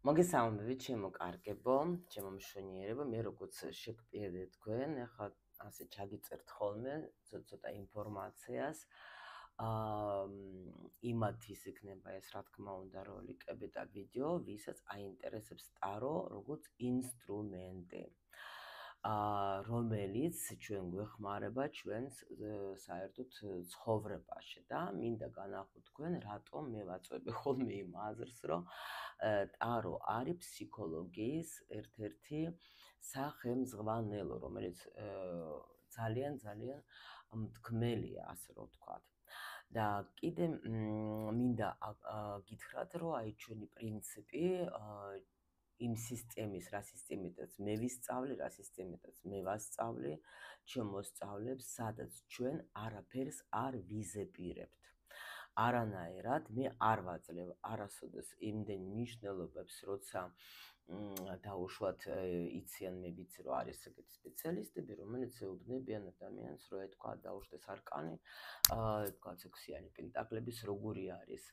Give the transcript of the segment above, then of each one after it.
მოგესალმებით, ჩემო კარგებო, ჩემო მშვენიერებო, მე როგორც შეგპირდეთ თქვენ, ახლა ასე ჩაგიწერთ ხოლმე ცოტა ინფორმაციას. იმათთვის იქნება ეს, რა თქმა უნდა, როლიკები და ვიდეო, ვისაც აინტერესებს ტარო როგორც ინსტრუმენტი. რომელიც ჩვენ გვეხმარება ჩვენს საერთოდ ცხოვრებაში და მინდა განახოთ თქვენ, რატომ მე ვაწვევი ხოლმე იმ აზრს, რომ ტარო არის ფსიქოლოგიის ერთ-ერთი სახელმძღვანელო, რომელიც ძალიან მთქმელია, ასე რომ ვთქვათ. და კიდე მინდა გითხრათ, რომ აი ჩვენი პრინციპი იმ სისტემის, რა სისტემითაც მე ვისწავლი, რა სისტემითაც მე ვასწავლი, ჩვენ მოსწავლებს, სადაც ჩვენ არაფერს არ ვიზეპირებთ. არანაირად მე არ ვაძლევ არასოდეს იმდენ მნიშვნელობებს, როცა დაუშვათ იციან, მე ვიცი, რომ არის ეგეთი სპეციალისტები, რომელიც ეუბნებიან ადამიანს, რომ თქვა დაუშვდეს არკანი, თქვა ექვსიანი პენტაკლების როგორი არის,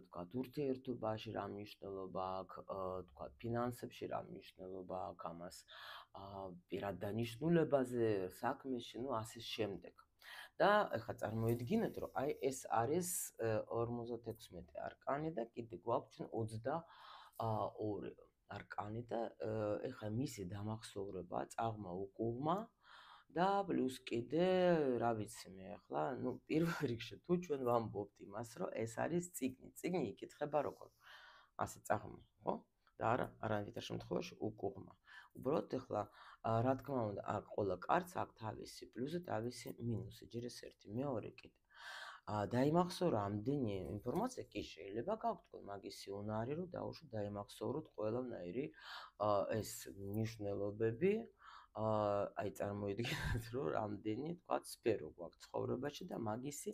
თქვა ურთიერთობაში რა მნიშვნელობა აქვს, თქვა ფინანსებში რა მნიშვნელობა აქვს ამას, პირად დანიშნულებაზე, საქმეში, ну ასე შემდეგ. და ეხლა წარმოიდგინეთ, რომ აი ეს არის 56 არკანი და კიდე გვაქვს ჩვენ 22 არკანი და ეხლა მისი დამახსოვრება წაღმა უკუღმა და პლუს კიდე რა ვიცი მე ახლა, ну პირველ რიგში თუ ჩვენ ვამბობთ იმას, რომ ეს არის წიგნი. წიგნი იკითხება როგორ? ასე წაღმა, ხო? და არანაირ შემთხვევაში უკუღმა. უბრალოდ ეხლა რა თქმა უნდა, აქ ყველა კარტს აქვს თავისი პლუსი, თავისი მინუსი, ჯერ ეს ერთი, მეორე კიდე. დაიმახსოვრა ამდენი ინფორმაცია, კი შეიძლება გაქვთ თქვენ მაგისი უნარი, რომ დაუშვათ დაიმახსოვროთ ყველანაირი ეს მნიშვნელობები. აი წარმოიდგინეთ, რომ რამდენი თქვა სფერო გვაქვს ცხოვრებაში და მაგისი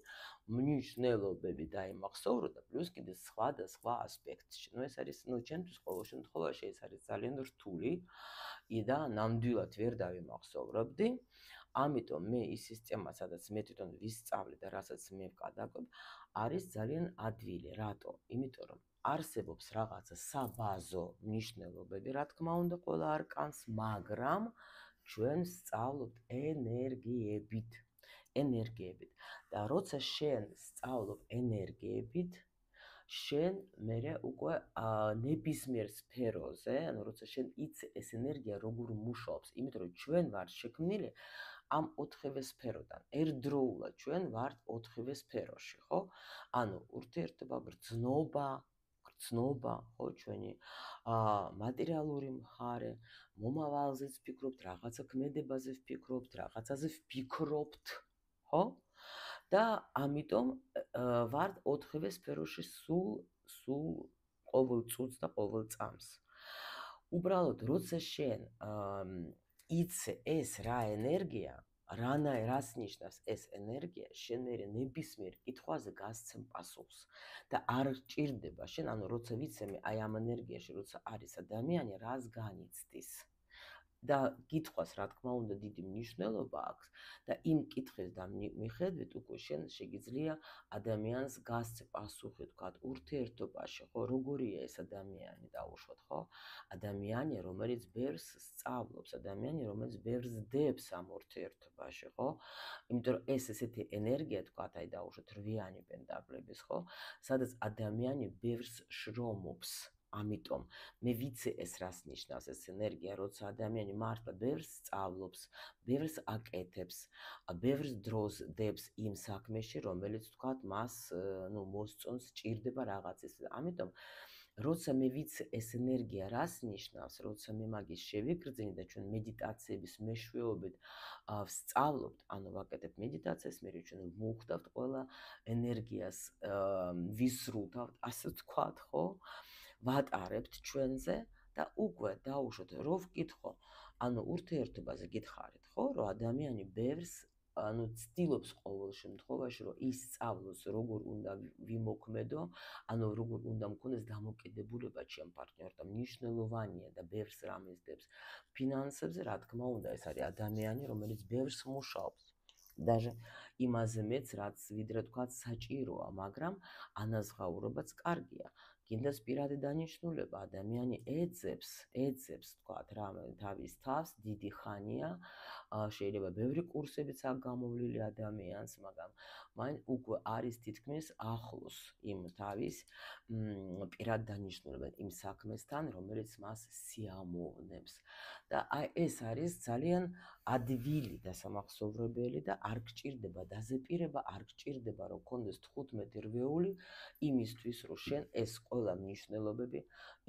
მნიშვნელობები დაიმახსოვროთ და პლუს კიდე სხვა ასპექტში. Ну ეს არის, ну ჩემთვის ყოველ შემთხვევაში ეს არის ძალიან რთული და ნამდვილად ვერ დავიმახსოვრებდი. ამიტომ მე ის სისტემა, სადაც მე თვითონ ვისწავლე და რასაც მე ვკადაკვებ, არის ძალიან ადვილი. რატო? იმიტომ რომ არსებობს რაღაცა საბაზო მნიშვნელობები, რა თქმა უნდა, ყველა არკანს, მაგრამ ჩვენ სწავლობთ ენერგიებით. და როცა შენ სწავლობ ენერგიებით, შენ მერე უკვე ნებისმიერ სფეროზე, ანუ როცა შენ იცი ეს ენერგია როგორ მუშაობს, იმიტომ რომ ჩვენ ვართ შექმნილი ამ 4-ვე სფეროდან. ერთდროულად ჩვენ ვართ 4-ვე სფეროში, ხო? ანუ ურთიერთობა, გრძნობა, ხო, ჩვენი მატერიალური მხარე, მომავალზეც ვფიქრობთ, რაღაცა ქმედებაზე ვფიქრობთ, რაღაცაზე ვფიქრობთ, ხო? და ამიტომ ვართ 4-ვე სფეროში სულ ყოველ წუთს და ყოველ წამს. უბრალოდ როცა შენ იცი ეს რა ენერგია, რას ნიშნავს ეს ენერგია, შენ მერე ნებისმიერ კითხვაზე გასცემ პასუხს და არ ჭირდება შენ, ანუ როცა ვიცი მე აი ამ ენერგიაში, როცა არის ადამიანი, რას განიცდის. და კითხვას, რა თქმა უნდა, დიდი მნიშვნელობა აქვს და იმ კითხვის და მიხედვით უკვე შენ შეგიძლია ადამიანს გასცე პასუხი, თქვათ, ურთიერთობაში, ხო, როგორია ეს ადამიანი დაუშვათ, ხო? ადამიანი, რომელიც ბევრს სწავლობს, ადამიანი, რომელიც ბევრს დებს ამ ურთიერთობაში, ხო? იმიტომ რომ ეს ესეთი ენერგია, თქვათ, აი დაუშვათ 8-იანი პენტაკლების, ხო? სადაც ადამიანი ბევრს შრომობს. ამიტომ მე ვიცი ეს რას ნიშნავს ეს ენერგია, როცა ადამიანი მართლა ბევრს სწავლობს, ბევრს აკეთებს, ბევრს დროს დებს იმ საქმეში, რომელიც თქვათ მას, ну, მოსწონს, ჭირდება რაღაცის. ამიტომ როცა მე ვიცი ეს ენერგია რას ნიშნავს, როცა მე მაგის შევიგრძნი და ჩვენ მედიტაციების მეშვეობით ვსწავლობთ, ანუ ვაკეთებ მედიტაციას, მე ჩვენ ვუხდავთ ყველა ენერგიას, ვისრულთავთ, ასე ვთქვათ, ხო? ვატარებთ ჩვენზე და უკვე დაუშვათ, რო ვკითხო, ანუ ურთიერთობაზე გითხარით, ხო, რომ ადამიანი ბევრს ანუ ცდილობს ყოველ შემთხვევაში, რომ ისწავლოს, როგორ უნდა ვიმოქმედო, ანუ როგორ უნდა მქონდეს დამოკიდებულება ჩემ პარტნიორთან, მნიშვნელოვანია და ბევრს რამეს დებს. ფინანსებზე, რა თქმა უნდა, ეს არის ადამიანი, რომელიც ბევრს მუშაობს. даже იმაზე მეც, რაც ვიდრე თქვა საჭიროა, მაგრამ ანაზღაურებაც კარგია. გინდას პირადი დანიშნულება, ადამიანი ეძებს თქვათ რამე თავის თავს, დიდი ხანია, შეიძლება ბევრი კურსებიც აქვს გამოვლილი ადამიანს, მაგრამ მან უკვე არის თითქმის ახლოს იმ თავის პირად დანიშნულება, იმ საქმესთან, რომელიც მას სიამოვნებს. და აი ეს არის ძალიან ადვილი დასამახსოვრებელი და არ გჭირდება დაზეპირება, არ გჭირდება რომ გქონდეს 15 რვეული იმისთვის რომ შენ ეს ყველა მნიშვნელობები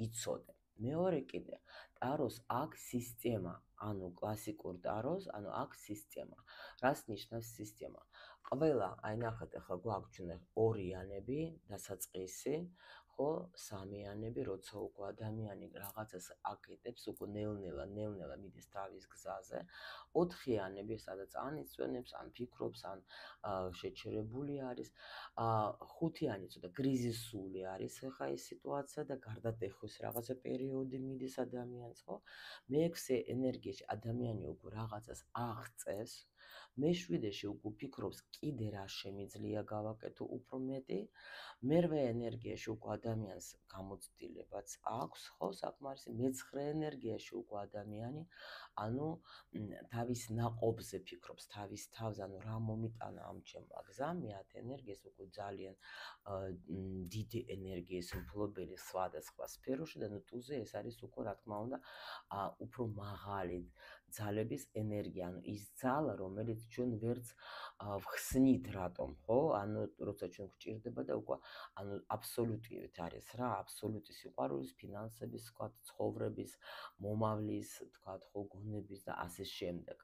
იცოდე. მეორე კიდე, ტაროს აქვს სისტემა, ანუ კლასიკურ ტაროს, ანუ აქვს სისტემა. რას ნიშნავს სისტემა? ყველა, აი ნახეთ, ახლა გვაქვს ჩვენ ორიანები, დასაწყისი, ხო, სამიანები, როცა უკვე ადამიანი რაღაცას აკეთებს, უკვე ნელ-ნელა მიდის თავის გზაზე, ოთხიანები, სადაც ან იწვენებს, ან ფიქრობს, ან შეჩერებული არის, ხუთიანი ცოტა კრიზისული არის ახლა ეს სიტუაცია და გარდატეხვის რაღაცა პერიოდი მიდის ადამიანს, ხო? მეექვსე ენერგიაში ადამიანი უკვე რაღაცას აღწევს, მეშვიდეში უკვე ფიქრობს, კიდე რა შემიძლია გავაკეთო უფრო მეტი, მერვე ენერგიაში უკვე ადამიანს გამოცდილებაც აქვს, ხო, საკმარისი, მეცხრე ენერგიაში უკვე ადამიანი, ანუ თავის ნაყოფზე ფიქრობს, თავის თავზე, ანუ რა მომიტანა ამ ჩემმა გზამ, მეათე ენერგიას უკვე ძალიან დიდი ენერგიის მფლობელი სხვადასხვა სფეროში და ნუტუზე ეს არის უკვე რა თქმა უნდა უფრო მაღალი ძალების ენერგია, ანუ ის ძალა, რომელიც ჩვენ ვერც ვხსნით რატომ, ხო? ანუ როცა ჩვენ გვჭირდება და უკვე ანუ აბსოლუტივით არის რა, აბსოლუტი სიყვარულის, ფინანსების, თქვა, ცხოვრების, მომავლის, თქვა, ხო, გონების და ასე შემდეგ.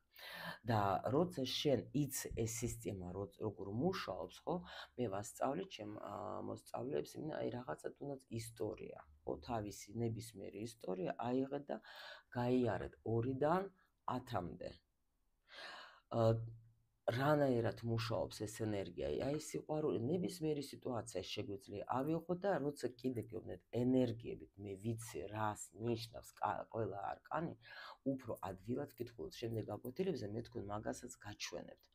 და როცა შენ იცი ეს სისტემა როგორ მუშაობს, ხო? მე ვასწავლე ჩემ მოსწავლეებს, იმენა აი რაღაცა თუნდაც ისტორია, ხო, თავისი ნებისმიერი ისტორია აიღეთ და გაიარეთ 2-დან 10-მდე. რანაირად მუშაობს ეს ენერგია? აი სიყვარული ნებისმიერი სიტუაცია შეგვიძლია ავიღოთ და როცა კიდე გეუბნეთ ენერგიებით, მე ვიცი რას ნიშნავს ყველა არკანი, უფრო ადვილად გითხულობთ შემდეგ გაკვეთილებზე, მე თქვენ მაგასაც გაჩვენებთ.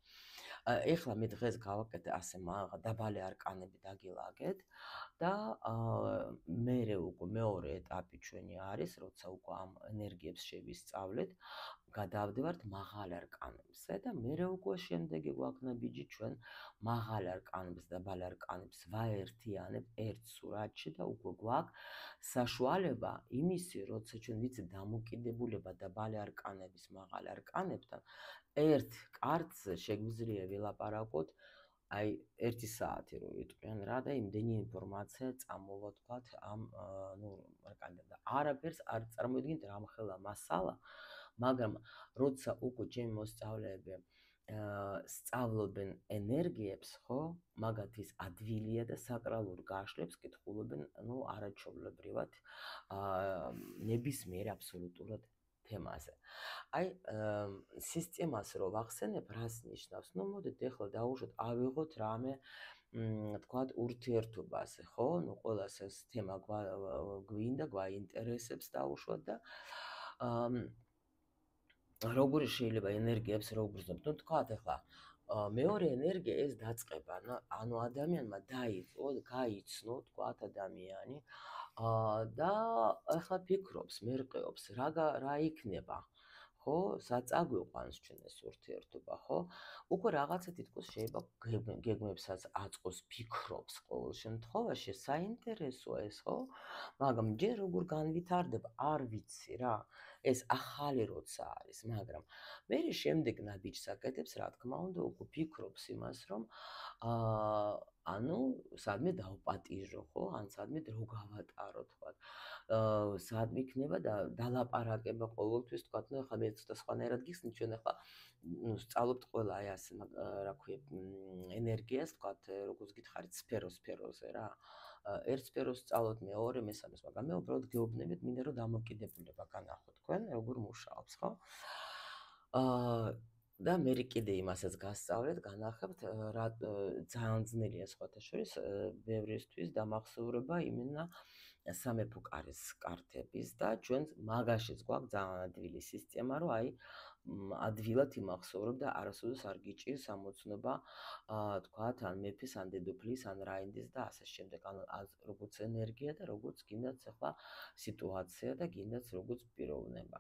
ეხლა მე დღეს გავაკეთე ასე დაბალი არკანები დაგილაგეთ და მერე უკვე მეორე ეტაპი ჩვენი არის, როცა უკვე ამ ენერგიებს შევისწავლეთ, გადავდივართ მაღალ არკანებზე და მერე უკვე შემდეგი გვაქვს ნაბიჯი ჩვენ მაღალ არკანებს და დაბალ არკანებს ვაერთიანებთ ერთ სურათში და უკვე გვაქვს საშუალება იმისი, როცა ჩვენ ვიცით დამოკიდებულება დაბალი არკანების მაღალ არკანებთან, ერთ კარტზე შეგვიძლია ვილაპარაკოთ აი 1 საათი რო ვიტყვიან რა და იმდენი ინფორმაცია წამოვა თქვათ ამ არკანიდან და არაფერს არ წარმოიდგინეთ რამხელა მასალა, მაგრამ როცა უკვე ჩემი მოსწავლეები სწავლობენ ენერგიებს, ხო, მაგათ ის ადვილია და საკრალურ გაშლებს კითხულობენ, ну, არაჩვეულებრივად ნებისმიერ აბსოლუტურად თემაზე. აი სისტემას რო ვახსენებ, რას ნიშნავს? Ну, მოდით ახლა დავუშვათ, ავიღოთ რამე თქვათ ურთიერთობაზე, ხო? Ну, ყველას ეს თემა გვინდა, გვაინტერესებს დავუშვათ და როგორი შეიძლება ენერგიებს როგორ ზნობ? Ну, თქვათ ახლა მეორე ენერგია ეს დაწყება, ანუ ადამიანმა დაიწყო, გაიცნო, თქვათ ადამიანი და ახლა ფიქრობს, მერყეობს, რა იქნება, ხო? საწაგვიყვანს ჩვენ ეს ურთიერთობა, ხო? უკვე რაღაცა თითქოს შეიძლება გეგმებსაც აწყოს, ფიქრობს ყოველ შემთხვევაში, საინტერესოა ეს, ხო? მაგრამ ჯერ როგორ განვითარდება, არ ვიცი რა. ეს ახალი როცა არის, მაგრამ მე შემდეგ ნაბიჯს აკეთებს, რა თქმა უნდა, უკვე ფიქრობს იმას, რომ ანუ სადმე დავპატიჟო, ხო? ან სადმე დრო გავატარო, თქვა. სადმე იქნება და დალაპარაკება ყოველთვის, თქვა, ну, ახლა მე ცოტა სხვანაირად გიხსნით, ჩვენ ახლა სწავლობთ ყველა აი ასე, რა ქვია, ენერგიას, თქვა, როგორც გითხარით, სფეროზე რა. ერთ სფეროს სწავლობთ, მეორე, მესამეს, მაგრამ მე უბრალოდ გეუბნებით, მინდა რომ დამოკიდებულება განახოთ თქვენ, როგორ მუშაობს, ხო? და მე კიდე იმასაც გასწავლეთ, განახებთ, რა ძალიან ძნელია სხვათა შორის ბევრისთვის დამახსოვრება იმენა სამეფო კარის კარტების და ჩვენ მაგაშიც გვაქვს ძალიან ადვილი სისტემა, რომ აი ადვილად იმახსოვრებ და არასოდეს არ გიჭირს ამოცნობა თქვათ ან მეფის ან დედოფლის ან რაინდის და ასე შემდეგ. ანუ როგორც ენერგია და როგორც გინდათ ახლა სიტუაცია და გინდათ როგორც პიროვნება.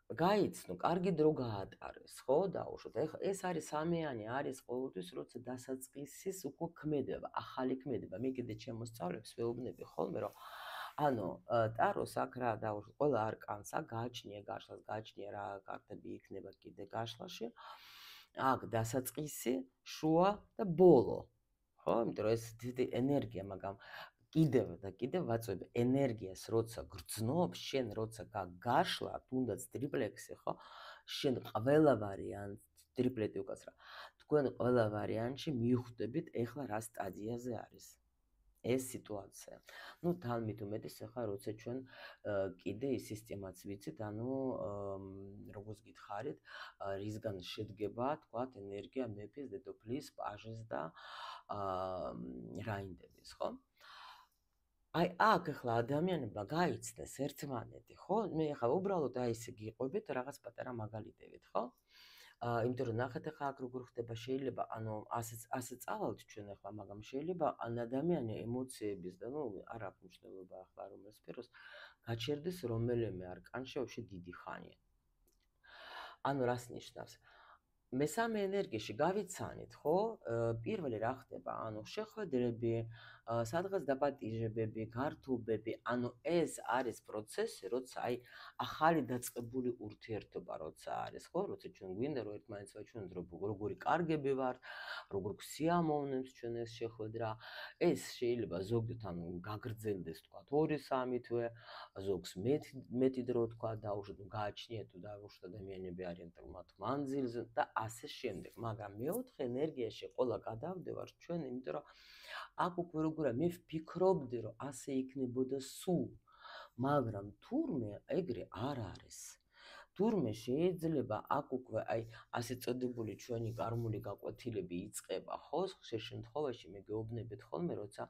გაიცნო, კარგი დრო გაატარეს, ხო, დაუშვათ. ეხლა ეს არის სამიანი არის ყოველთვის, როცა დასაწყისის უკვე ქმედება, ახალი ქმედება. მე კიდე ჩემოსწავლებს ვეუბნები ხოლმე, რომ ანუ ტაროს აქ რა დაუშვათ, ყველა არკანს აქ გააჩნია გაშლას, გააჩნია რა კარტები იქნება კიდე გაშლაში. აქ დასაწყისი, შუა და ბოლო. ხო, იმიტომ რომ ეს დიდი ენერგია, მაგრამ კიდევ და კიდევ ვაწვევ ენერგიას როცა გრძნობ, შენ როცა გაშლა, თუნდაც ტრიპლექსი, ხო? შენ ყველა ვარიანტ ტრიპლეტი უკაცრა. თქვენ ყველა ვარიანტში მიხვდებით ეხლა რა სტადიაზე არის ეს სიტუაცია. ნუ თალმით უმეტეს ახლა როცა ჩვენ კიდე ის სისტემაც ვიცით, ანუ როგორც გითხარით, რისგან შედგება, თქვათ, ენერგია მეფის, დედოფლის, პაჟის და რაინდების, ხო? აი აქ ახლა ადამიანებმა გაიცნეს ერთმანეთი, ხო? მე ახლა უბრალოდ აი ესე გიყვებით რაღაც პატარა მაგალითებით, ხო? იმიტომ რომ ნახეთ ახლა აქ როგორ ხდება, შეიძლება ანუ ასე წავალთ ჩვენ ახლა, მაგრამ შეიძლება ან ადამიანი ემოციების და ნუ არ აქვს მნიშვნელობა ახლა რომელ სფეროს გაჩერდეს რომელიმე არკანში ვაფშე დიდი ხანია. ანუ რას ნიშნავს? მესამე ენერგიაში გავიცანით, ხო? პირველი რა ხდება? ანუ შეხვედრები, სადღაც დაპატიჟებები, გართობები, ანუ ეს არის პროცესი, როცა აი ახალი დაწყებული ურთიერთობა როცა არის, ხო? როცა ჩვენ გვინდა რომ ერთმანეთს ვაჩვენოთ, როგორი კარგები ვართ, როგორ გვსიამოვნებს ჩვენ ეს შეხვედრა. ეს შეიძლება ზოგადად ანუ გაგრძელდეს, თქვა 2-3 თვე, ზოგს მეტი დრო თქვა დაუშვათ, გააჩნიათ თუ დაუშვათ ადამიანები არიან მათ მანძილზე და ასე შემდეგ. მაგრამ მეოთხე ენერგიაში ყველა გადავდევარ ჩვენ, იმიტომ რომ აქ უკვე როგორია, მე ვფიქრობდი, რომ ასე იქნებოდა სულ, მაგრამ თურმე ეგრე არ არის. თურმე შეიძლება აქ უკვე აი ასე წოდებული ჩვენი კარმული გაკვეთილები იწყება, ხო? ხშირ შემთხვევაში მე გეუბნებით ხოლმე, როცა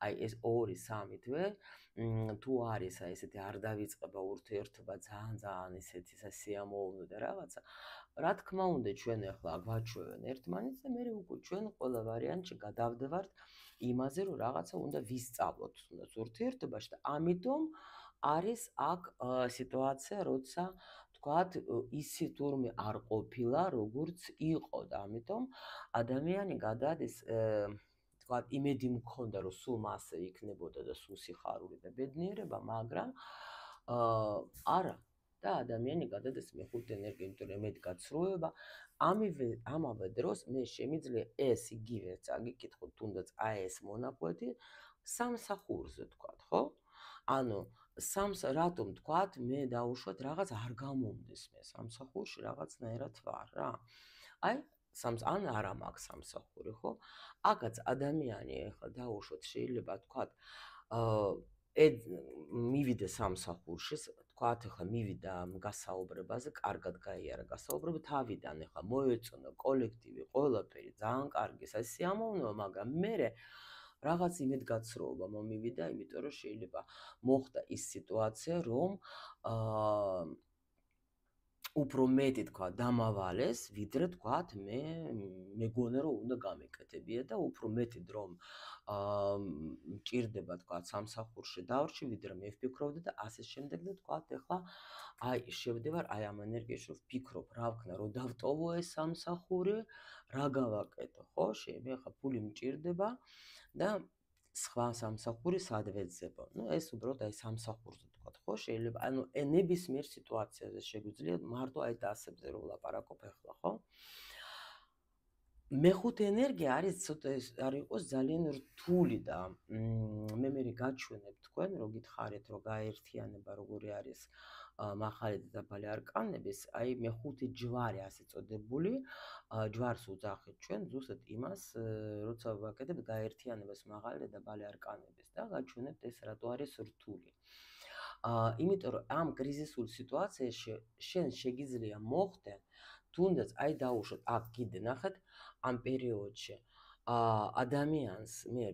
აი ეს 2-3 თვე თუ არის აი ესეთი არ დავიწყება ურთიერთობა ძალიან ესეთი სასიამოვნო და რაღაცა, რა თქმა უნდა ჩვენ ახლა გვაჩვევენ ერთმანეთს და მე უკვე ჩვენ ყველა ვარიანტში გადავდევართ იმაზე, რომ რაღაცა უნდა ვისწავლოთ თუნდაც ურთიერთობაში და ამიტომ არის აქ სიტუაცია, როცა თქვათ ისი თურმე არ ყოფილა, როგორც იყო და ამიტომ ადამიანი გადადის თქვათ იმედი მქონდა, რომ სულ მასე იქნებოდა და სულ სიხარული და ბედნიერება, მაგრამ არა და ადამიანი გადადის მეხუთე ენერგია, იმიტომ რომ მეტგაცრუება, ამავე დროს მე შემიძლია ეს იგივე წაგიკითხოთ, თუნდაც აი ეს მონაკვეთი სამსახურზე თქვათ, ხო? ანუ რატომ თქვათ, მე დაუშვათ რაღაც არ გამომდეს მე სამსახურში რაღაცნაირად ვარ რა. აი ან არა მაქვს სამსახური, ხო? აქაც ადამიანი ახლა დაუშვათ შეიძლება თქვათ მივიდა სამსახურში, თქვათ ახლა მივიდა გასაუბრებაზე, კარგად გაიარა გასაუბრება, თავიდან ახლა მოეწონა კოლექტივი, ყველაფერი ძალიან კარგი, სასიამოვნოა, მაგრამ მე რაღაც იმედგაცრუება მომივიდა, იმიტომ რომ შეიძლება მოხდა ის სიტუაცია, რომ უფრო მეტი თქვა დამავალეს, ვიდრე თქვათ მე მეგონა რომ უნდა გამეკეთებია და უფრო მეტი დრო მჭირდება თქვათ სამსახურში დავრჩი, ვიდრე მე ვფიქრობდი და ასე შემდეგ და თქვათ ახლა აი შევდივარ აი ამ ენერგიაში რომ ვფიქრობ რა ვქნა რომ დავტოვო ეს სამსახური, რა გავაკეთო, ხო? შეიძლება ახლა ფული მჭირდება და სხვა სამსახური სად ვეძებო. ნუ ეს უბრალოდ აი სამსახურზე თქვათ, ხო? შეიძლება ანუ ნებისმიერ სიტუაციაზე შეგვიძლია მარტო აი დასებზე რომ ვლაპარაკობ ახლა, ხო? მეხუთე ენერგია არის ცოტა არ იყოს ძალიან რთული და მე გაჩვენებ თქვენ რომ გითხარით რომ გაერთიანება როგორი არის მახალი და დაბალი არკანების, აი მეხუთე ჯვარი ასე წოდებული, ჯვარს უძახით ჩვენ ზუსტად იმას, როცა ვაკეთებთ გაერთიანებას მაღალი და დაბალი არკანების და გაჩვენებთ ეს რატო არის რთული. იმიტომ რომ ამ კრიზისულ სიტუაციაში შენ შეგიძლია მოხდე, თუნდაც აი დაუშვათ აქ კიდე ნახეთ ამ პერიოდში ადამიანს მე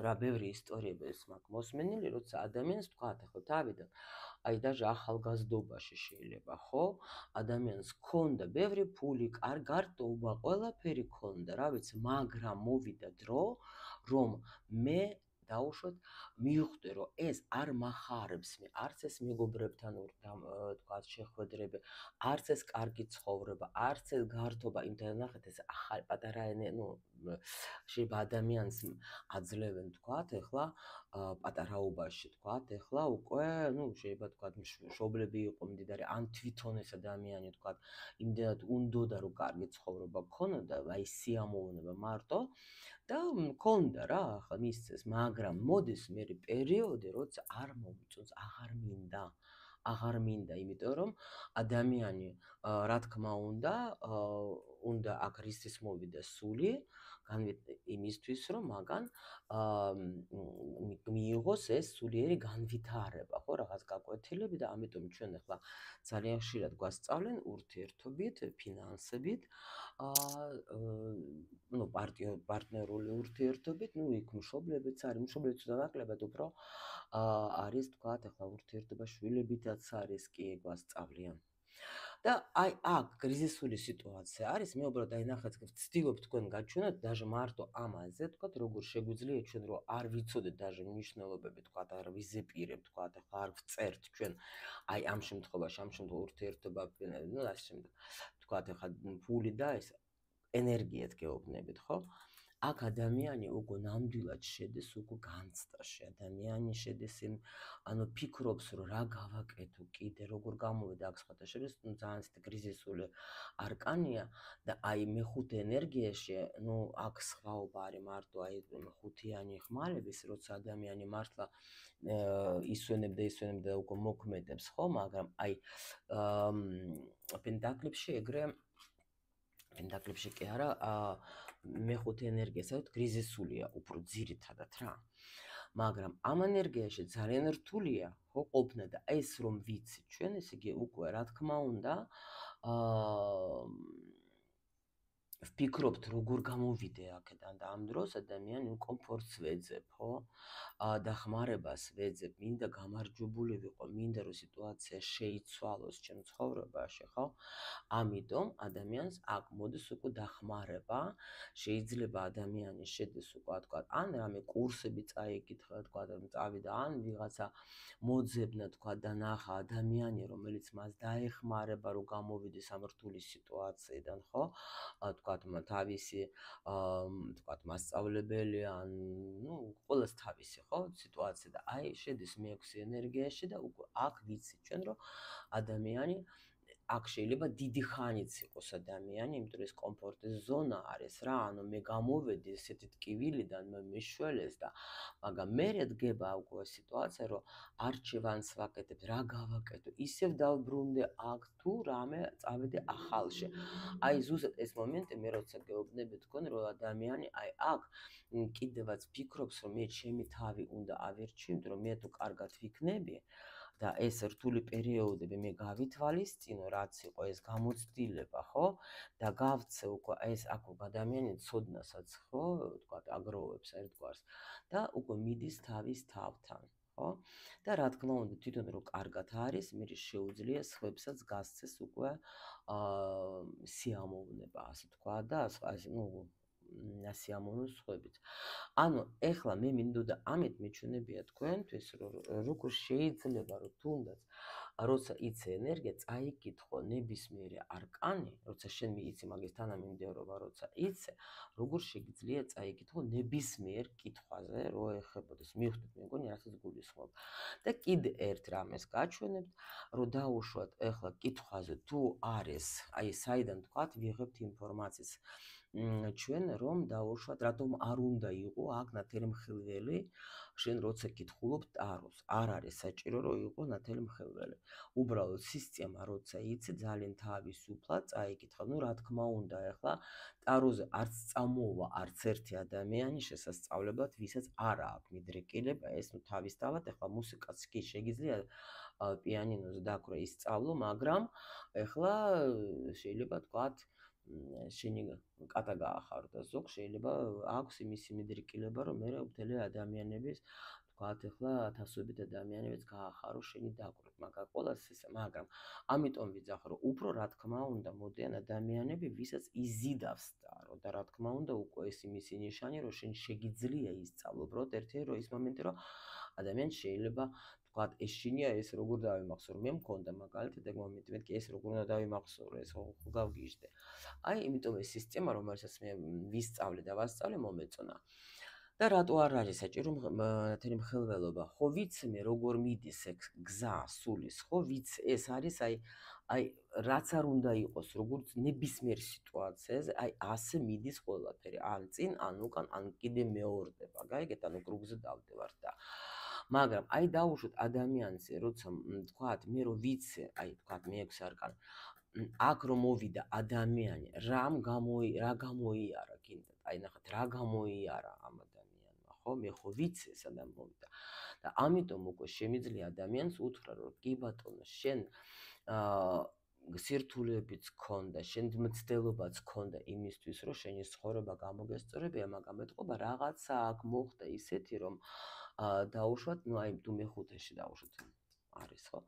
რა ბევრი ისტორიები ეს მაქვს მოსმენილი, როცა ადამიანს თქვა, ახლა დავიდან აი даже ახალგაზრდობაში შეიძლება, ხო? ადამიანს ქონდა ბევრი ფული, გარტობა, ყველაფერი ქონდა, რა ვიცი, მაგრამ მოვიდა დრო, რომ მე დაუშვათ მივხვდი, რომ ეს არ მახარებს მე, არც ეს მეგობრებთან თქვა შეხვედრები, არც ეს კარგი ცხოვრება, არც ეს გართობა, იმთან ნახეთ ეს ახალი პატარა შეიძლება ადამიანს აძლევენ თქვათ, ეხლა პატარაობაში თქვათ, ეხლა უკვე, შეიძლება თქვათ მშობლები იყო მდიდარი, ან თვითონ ეს ადამიანი თქვათ, იმდენად უნდოდა რომ კარგი ცხოვრება ქონოდა, აი სიამოვნება მარტო და მქონდა რა, ახლა მისცეს, მაგრამ მოდის მე პერიოდი, როცა არ მომწონს, აღარ მინდა, იმიტომ რომ ადამიანი რა თქმა უნდა აქ რისის მოვიდა სული, იმისთვის რომ მაგან მიიღოს ეს სულიერი განვითარება, ხო, რაღაც გაკვეთილები და ამიტომ ჩვენ ახლა ძალიან ხშირად გვასწავლენ ურთიერთობით, ფინანსებით, პარტნიორული ურთიერთობით, იქ მშობლებიც არის, მშობლებიც დანაკლებად უფრო არის თქვათ, ახლა ურთიერთობა შვილებითაც არის, კი გვასწავლიან. და აი აქ კრიზისული სიტუაცია არის, მე უბრალოდ აი ნახეთ, ვცდილობ თქვენ გაჩვენოთ даже მარტო ამაზე, თქვათ, როგორ შეგვიძლია ჩვენ რომ არ ვიცოდეთ даже მნიშვნელობები, თქვათ, არ ვიზეპირებთ, თქვათ, ახლა არ ვწერთ ჩვენ აი ამ შემთხვევაში, ურთიერთობა, ასე შემდეგ. თქვათ, ახლა ფული და ეს ენერგიად გეუბნებით, ხო? აქ ადამიანი უკვე ნამდვილად შედეს უკვე განცდაში, ადამიანი შედეს ფიქრობს, რომ რა გავაკეთო კიდე, როგორ გამოვიდა აქ სხვათა შორის, ძალიან ისეთი კრიზისული არკანია და აი მეხუთე ენერგიაში, აქ სხვაობა არის მარტო აი ხუთიანი ხმალების, როცა ადამიანი მართლა ისვენებდა და უკვე მოქმედებს, ხო, მაგრამ აი პენტაკლებში კი არა, მეხუთე ენერგია, საერთოდ კრიზისულია უფრო ძირითადად რა. მაგრამ ამ ენერგიაში ძალიან რთულია, ხო, ყოფნა და ეს რომ ვიცით ჩვენ, ესე იგი უკვე რა თქმა უნდა, ვფიქრობთ, როგორ გამოვიდე აქედან და ამ დროს ადამიანი კომფორტს ვეძებ, ხო? დახმარებას ვეძებ, მინდა გამარჯვებული ვიყო, მინდა რომ სიტუაცია შეიცვალოს ჩემ ცხოვრებაში, ხო? ამიტომ ადამიანს აქ მოდის უკვე დახმარება, შეიძლება ადამიანი შედეს უკვე, თქვა, ან რამე კურსები წაიკითხა, თქვა, წავიდა, ან ვიღაცა მოძებნა, თქვა, და ნახა ადამიანი, რომელიც მას დაეხმარება, რომ გამოვიდეს ამ რთული სიტუაციიდან, ხო? თქვა, თავისი, თქვა, მასწავლებელი, ან ყველას თავისი, ხო, სიტუაცია და აი შედის მე-6 ენერგიაში და უკვე აქ ვიცი ჩვენ, რომ ადამიანი აქ შეიძლება დიდი ხანიც იყოს ადამიანი, იმიტომ რომ ეს კომფორტის ზონა არის რა, მე გამოვედი ესეთი ტკივილიდან, მეშველეს და მაგრამ მერე დგება უკვე სიტუაცია, რომ არჩევანს ვაკეთებ, რა გავაკეთო, ისევ დავბრუნდე აქ თუ რამე წავედი ახალში. აი ზუსტად ეს მომენტი მე როცა გეუბნები თქვენ, რომ ადამიანი აი აქ კიდევაც ფიქრობს, რომ მე ჩემი თავი უნდა ავირჩიო, იმიტომ რომ მე თუ კარგად ვიქნები და ეს რთული პერიოდები მე გავითვალისწინო, რაც იყო ეს გამოცდილება, ხო? და გავცე უკვე ეს აქ ადამიანი ცოდნასაც, ხო, თქვა, აგროვებს ერთგვარს და უკვე მიდის თავის თავთან, ხო? და რა თქმა უნდა, თვითონ რომ კარგად არის, მე შეუძლია სხვებსაც გასცეს უკვე სიამოვნება, ასე თქვა და სიამოვნოს სხვებით. ანუ ეხლა მე მინდოდა ამით მეჩვენებია თქვენთვის, რომ როგორ შეიძლება რომ თუნდაც როცა იცი ენერგია, წაიკითხო ნებისმიერი არკანი, როცა შენ მიიცი მაგის თანამიმდევრობა, როცა იცი, როგორ შეიძლება წაიკითხო ნებისმიერ კითხვაზე, რო ეხებოდეს, მივხვდით, მე მგონი რასაც გულისხმობ. და კიდე ერთ რამეს გაჩვენებთ, რომ დაუშვათ ეხლა კითხვაზე თუ არის, აი საიდან თქვათ, ვიღებთ ინფორმაციის ჩვენ რომ დაუშვათ, რატომ არ უნდა იყო აქ ნათელი მხილველი, შენ როცა კითხულობ ტაროს, არ არის საჭირო რომ იყო ნათელი მხილველი. უბრალოდ სისტემა როცა იცი, ძალიან თავისუფლად წაიკითხა. რა თქმა უნდა, ეხლა ტაროზე არც წამოვა არც ერთი ადამიანი შესასწავლებლად, ვისაც არ აქვს მიდრეკილება, ეს თავისთავად, ეხლა მუსიკაც კი შეგიძლია პიანინოზე დაკვრა ისწავლო, მაგრამ ეხლა შეიძლება თქვათ შენი კატა გაახარო და ზოგ შეიძლება აქვს იმისი მიდრიკილება, რომ მე მთელი ადამიანების თქვათ ახლა ათასობით ადამიანებს გაახარო შენი დაკვირვით, მაგრამ ყოველას ისე, მაგრამ ამიტომ ვიძახ, რომ უფრო რა თქმა უნდა მოდიან ადამიანები, ვისაც იზიდავს დაარო და რა თქმა უნდა უკვე ეს იმისი ნიშანი, რომ შენ შეგიძლია ისწავლო, უბრალოდ ერთი რო ის მომენტი, რომ ადამიანს შეიძლება თქვათ ეს შინია ეს როგორ დავიმახსოვრო, მე მქონდა მაგალითად ეგ მომენტი, მეთქი ეს როგორ უნდა დავიმახსოვრო, ეს ხო გავგიჟდე. აი, იმიტომ ეს სისტემა, რომელსაც მე ვისწავლე და ვასწავლე, მომეწონა. და რატო არ არის საჭირო მთელი მხელველობა? ხო ვიცი მე როგორ მიდის ეგ გზა სულის, ხო ვიცი, ეს არის აი რაც არ უნდა იყოს, როგორც ნებისმიერ სიტუაციაზე, აი ასე მიდის ყველაფერი, ან წინ, ან უკან, ან კიდე მეორდება, გაიგეთ, ანუ კრუგზე დავდევართ და მაგრამ აი დაუშვოთ ადამიანზე, როცა თქვათ, მე რო ვიცი, აი თქვათ მე 6 არკანი აქ რომ მოვიდა ადამიანი, რა გამოიარა კიდე, აი ნახეთ, რა გამოიარა ამ ადამიანმა, ხო? მე ხო ვიცი სადამ მოვიდა. და ამიტომ უკვე შემიძლია ადამიანს უთხრა, რომ კი ბატონო, შენ სირთულეებიც გქონდა, შენ მცდელობაც გქონდა იმისთვის, რომ შენი ცხოვრება გამოგესწორებია, მაგრამ ეთყობა რაღაცა აქ მოხდა ისეთი, რომ დაუშვათ, ну აი თუ მეხუთეში დაუშვათ არის ხო?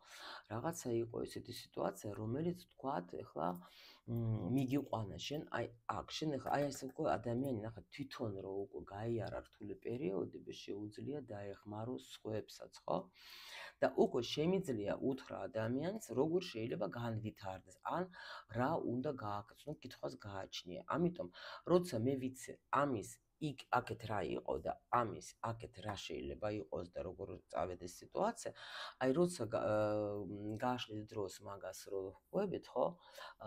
რაღაცა იყო ესეთი სიტუაცია, რომელიც თქვათ, ეხლა მიგიყვანა შენ აი აქ შენ ეხლა აი ესე უკვე ადამიანი ნახე თვითონ რო უკვე გაიარა რთული პერიოდები შეუძლია დაეხმაროს სხვებსაც, ხო? და უკვე შემიძლია უთხრა ადამიანს, როგორ შეიძლება განვითარდეს, ან რა უნდა გააკეთოს, კითხვას გააჩნია. ამიტომ, როცა მე ვიცი ამის აქეთ რა იყო და ამის აქეთ რა შეიძლება იყოს და როგორ წავედეს სიტუაცია, აი როცა გააშლით დროს მაგას რო ხვდებით, ხო?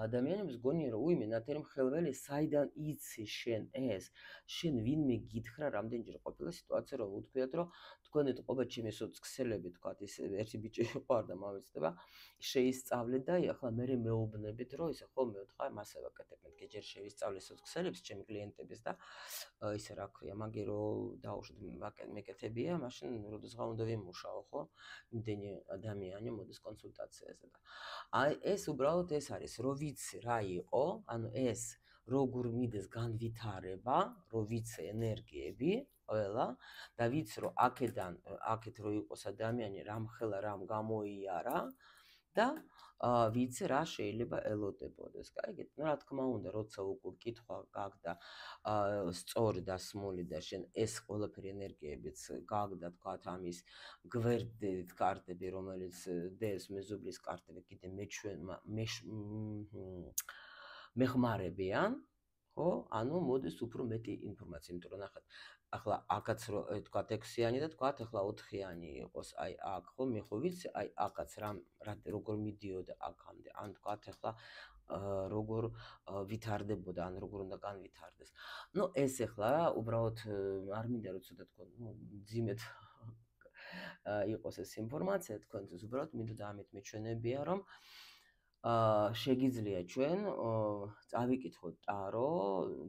ადამიანებს გონია რომ უიმე ნათელი მხელველი საიდან იცი შენ ეს? შენ ვინმე გითხრა რამდენჯერ ყოფილა სიტუაცია რომ უთქვიათ რომ თქვენ ეთყობა ჩემი სოციქსელები თქვათ ის ერთი ბიჭი იყო არ და მავეცდება შეისწავლე და ახლა მე მეუბნებით რომ ისე ხო მეოთხარ მასე ვაკეთებ მეთქე ჯერ შევისწავლე სოციქსელებს ჩემი კლიენტების და ისე რა ქვია მაგი რომ დაუშვით მეკეთებია მაშინ როდესღა უნდა ვიმუშაო ხო იმდენი ადამიანი მოდის კონსულტაციაზე და აი ეს უბრალოდ ეს არის რომ ვიცი რა იყო ანუ ეს როგორ მიდეს განვითარება რომ ვიცი ენერგიები ყველა და ვიცი რომ აქეთ რო იყოს ადამიანი რამ ხელა რამ გამოიარა და ვიცი რა შეიძლება ელოდებოდეს. გაიგეთ? ну რა თქმა უნდა, როცა უკვე კითხვა გაგდა სწორი და სმული და შენ ეს ყველაფერი ენერგიებიც გაგდა თქვათ ამის გვერდით კარტები, რომელიც დეს მეზობლის კარტები კიდე მეხმარებიან, ხო? ანუ მოდის უფრო მეტი ინფორმაცია, იმიტომ რომ ნახეთ, ახლა აქაც რო თქვათ 6-იანი და თქვათ ახლა 4-იანი იყოს, აი აქ ხო მე ხო ვიცი, აი აქაც როგორ მიდიოდა აქამდე, ან თქვათ ახლა როგორ ვითარდებოდა, ან როგორ უნდა განვითარდეს. ну ეს ახლა უბრალოდ არ მინდა რომ ცოტა თქო, ну ძიმეთ იყოს ეს ინფორმაცია თქვენთვის, უბრალოდ მინდა ამით მეჩვენებია, რომ შეგიძლია ჩვენ წავიკითხოთ ტარო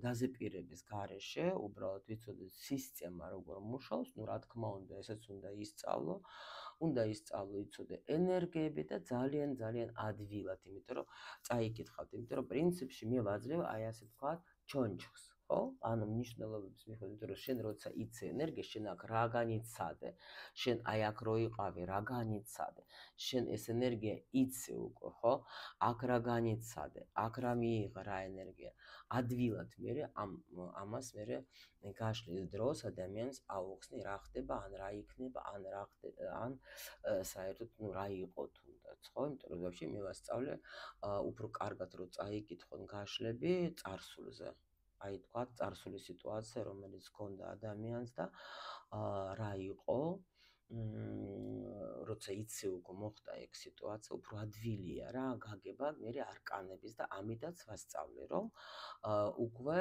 დაზეპირების გარეშე, უბრალოდ ვიცოდეთ სისტემა როგორ მუშაობს, ну რა თქმა უნდა, ესეც უნდა ისწავლო, იცოდე ენერგიები და ძალიან ადვილად, იმიტომ რომ წაიკითხავთ, იმიტომ რომ პრინციპში მე ვაძლევ აი ასე თქვა ჩონჩხს, ხო? ანუ მნიშვნელობებს მიხედვით, რომ შენ როცა იცი ენერგია, შენ აქ რა განიცადე, შენ აი აქ რო იყავი, რა განიცადე, შენ ეს ენერგია იცი უკვე, ხო? აქ რა განიცადე, აქ რა მიიღა რა ენერგია. ადვილად მე ამას მე გაშლის დროს ადამიანს აუხსნი რა ხდება, ან რა იქნება, ან საერთოდ ну რა იყო თუნდაც, ხო? იმიტომ რომ ვაფშე მე ვასწავლე უფრო კარგად რო წაიკითხონ გაშლები წარსულზე. აი თქვა წარსული სიტუაცია, რომელიც ჰქონდა ადამიანს და რა იყო როცა იცი უკვე მოხდა ეგ სიტუაცია, უფრო ადვილია რა გაგება მე არკანების და ამიტაც ვასწავლე, რომ უკვე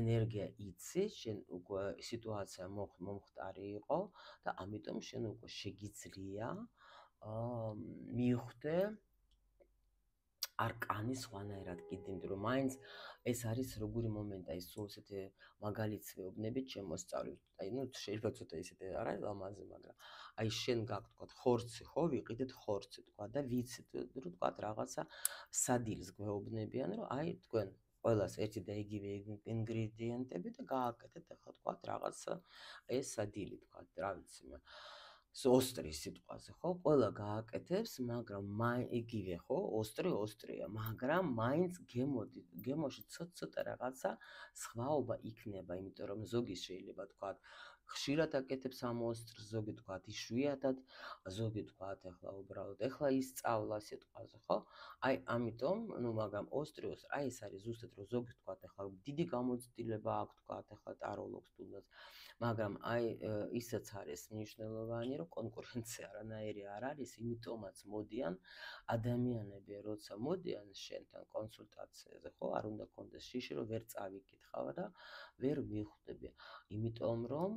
ენერგია იცი, შენ უკვე სიტუაცია მომხდარი იყო და ამიტომ შენ უკვე შეგიძლია მიხვდე არკანის სხვანაირად კიდე, იმიტომ რომ მაინც ეს არის როგორი მომენტია, ის სულ ესეთი მაგალითს ვეუბნებით შემოსწავლით. აი, ну შეიძლება ცოტა ისეთი არ არის ლამაზი, მაგრამ აი შენ გაქვს თქვა ხორცი, ხო, ვიყიდეთ ხორცი თქვა და ვიცით, რომ თქვა რაღაცა სადილს გვეუბნებიან, რომ აი თქვენ ყველას ერთი და იგივე ინგრედიენტები და გააკეთეთ ახლა თქვათ რაღაც ეს დილი თქვათ, რა ვიცი მე. ოსტრის სიტყვაზე, ხო? ყველა გააკეთებს, მაგრამ იგივე, ხო? ოსტრია, მაგრამ მაინც გემოში ცოტა რაღაცა სხვაობა იქნება, იმიტომ რომ ზოგი შეიძლება თქვათ ხშირად აკეთებს ამ ოსტრს, ზოგი თქვათ იშვიათად, ზოგი თქვათ ახლა უბრალოდ ახლა ისწავლა სიტყვაზე, ხო? აი, ამიტომ, მაგრამ ოსტრი, აი ეს არის ზუსტად რომ ზოგი თქვათ ახლა დიდი გამოცდილება აქვს თქვათ ახლა ტაროლოგს თუნდაც, მაგრამ აი ისაც არის მნიშვნელოვანი, რომ კონკურენცია არანაირი არ არის, იმიტომაც მოდიან ადამიანები, როცა მოდიან შენთან კონსულტაციაზე, ხო, არ უნდა კონდეს შიში, რომ ვერ წავიკითხავ და ვერ მიხვდები, იმიტომ რომ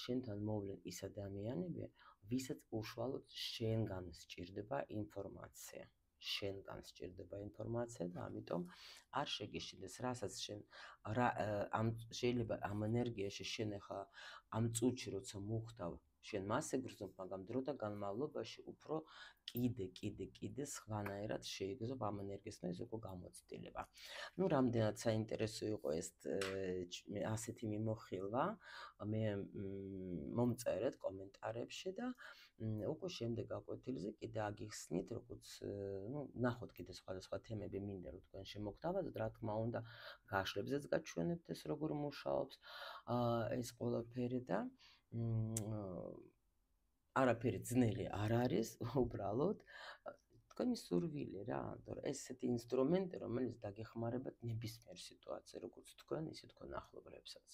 შენთან მოვლენ ის ადამიანები, ვისაც უშუალოდ შენგან სჭირდება ინფორმაცია. შენგან სჭირდება ინფორმაცია და ამიტომ არ შეგეშინდეს, რასაც შენ შეიძლება ამ ენერგიაში შენ ახლა ამ წუთში როცა მოხდავ შენ მას ეგრძნობ, მაგრამ დროთა განმავლობაში უფრო კიდე სხვანაირად შეიგრძნობ ამ ენერგიას და ეს უკვე გამოცდილება. ნუ რამდენად საინტერესო იყო ეს ასეთი მიმოხილვა, მე მომწერეთ კომენტარებში და უკვე შემდეგ აკვეთილზე კიდე აგიხსნით, როგორც ნახოთ კიდე სხვადასხვა თემები მინდა რომ თქვენ შემოგთავაზოთ, რა თქმა უნდა, გაშლებზეც გაჩვენებთ ეს როგორ მუშაობს ეს ყველაფერი და არაფერი ძნელი არ არის, უბრალოდ თქვენი სურვილი რა, თორე ესეთი ინსტრუმენტი, რომელიც დაგეხმარებათ ნებისმიერ სიტუაციაზე, როგორც თქვენ, ისე თქვენ ახლობლებსაც.